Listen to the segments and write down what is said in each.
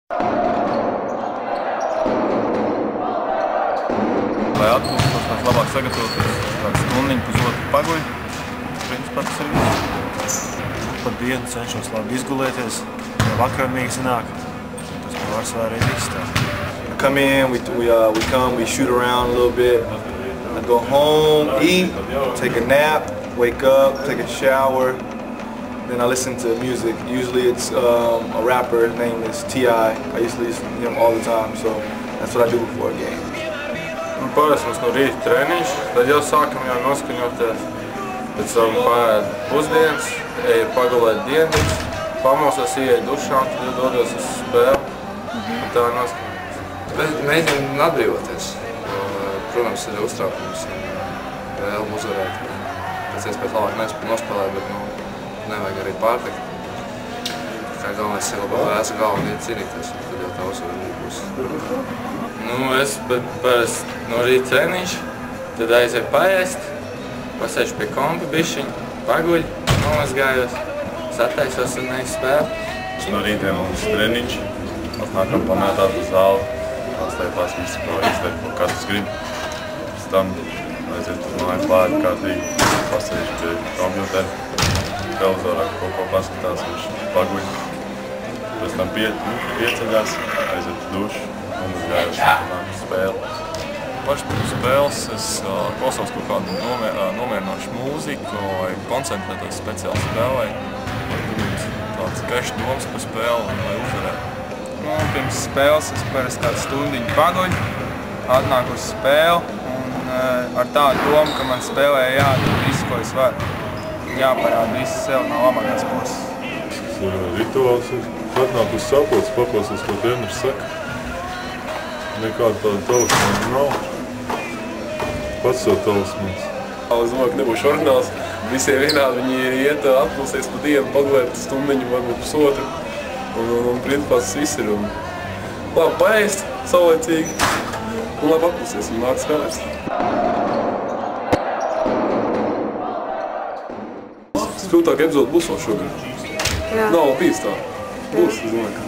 Lai atpūstos, mēs labāk sagatavoties kādu stundiņu, pusotru paguļu. Principā tas ir viss. Par dienu cenšos labi izgulēties, vakarnīgi sanāk. Tas pārsvarā arī viss tā. I come in, we shoot around a little bit. I go home, eat, take a nap, wake up, take a shower. Then I listen to music. Usually it's a rapper, his name is T.I. I used to listen to him all the time, so that's what I do before a game. Parasti mums no rīta treniņš, tad jau sākam jau noskaņoties. Pēc tam pārēd pusdienas, eju pagulēt dienas, pamostos, ieeju dušā un tad dodos uz spēli. Un tā noskaņoties. Mēģinām atbrīvoties. Protams, ir uztraukums. Vēlme uzvarēt. Pēc iespējas labāk nospēlēt, bet nevajag arī pārtikt. Tā galvenais ir labāk vēsa galva un iet cīnīties. Tad jau tā uzvara būs. Es parasti no rīta treniņš, tad aizēju paēst, pasēžu pie kompa bišķiņu, paguļu, nomazgājos, sataisos un neju spēli. No rītiem mums treniņš, atnākam pamētāt uz zāli, atslēpās visu, ko izdarīt, ko katrs grib. Pēc tam aiziet uz māju pāri kārtīgi, pasēžu pie kompjutera, televizorā kaut ko paskatās, viņš paguļ. Pēc tam pieceļās, aiziet uz dušu. Un uzgājos uz spēli. Paši pirms spēles es klausos kaut kādu nomierinošu mūziku vai koncentrētos speciāli spēlē. Tāds gaišs domas par spēli vai uzvarēt. Pirms spēles es parasti kādu stundiņu paguļu, atnāku uz spēli un ar tādu domu, ka man spēlē jādara visu, ko es varu. Jāparāda visu sev no labākās puses. Tas rituāls ir atnāk uz sapulces, paklausos, ko treneris saka. Nekāda tāda talismana nav. Pats savu talismans. Es domāju, ka nebūšu oriģināls. Visiem vienādi viņi iet atpūsties pa dienu, pagulēt stundiņu, varbūt pusotru. Un principā tas viss ir. Labi paēst, saulaicīgi, un labi atpūsties un nāk spēlēt. Spilgtāka epizode būs vēl šogad. Nav bijis tā. Būs, es domāju, ka.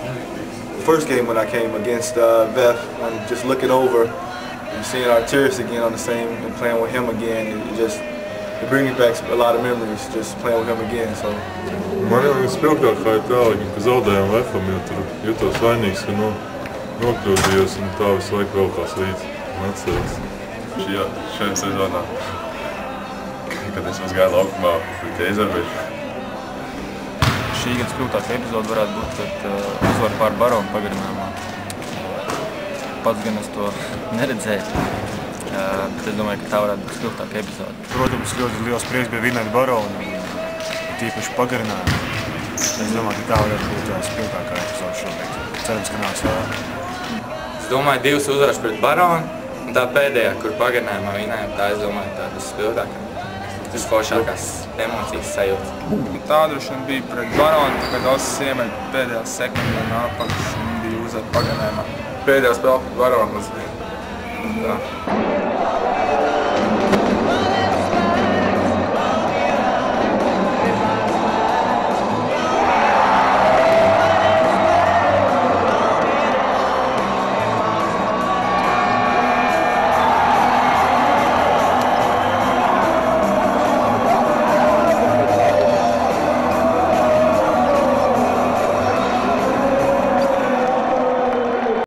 First game when I came against Veth, and just looking over and seeing Arturius again on the same and playing with him again, it brings me back a lot of memories just playing with him again. So. Man jau spilgtākā ir tā, ka zaudējām Vetham, jo tur jutos vainīgs, ka nokļūdījos un tā visu laiku braukās līdzi un atceros. Šajā sezonā, kad es uzgāju laukumā pret Ezerbiešu. Šī gada spilgtākā epizode varētu būt, kad uzvar pār Baronu pagarinājumā. Pats gan es to neredzēju, bet es domāju, ka tā varētu būt spilgtākā epizode. Protams, ļoti liels prieks bija vinēt Baronu, tīpaši pagarinājumu. Es domāju, ka tā varētu būt spilgtākā epizode šobrīd. Cerams, ka nāks vēl. Es domāju, 2 uzvaras pret Baronu, un tā pēdējā, kur pagarinājumā vinējām, tā es domāju, tā būs spilgtākā. Tas foršākās emocijas sajūtas. Tā droši vien bija pret Baronu, kad Osis iemet pēdējās sekundē un apakš un bija uzvar pagarinājumā. Pēdējā spēle pret Baronu mums bija. Tā.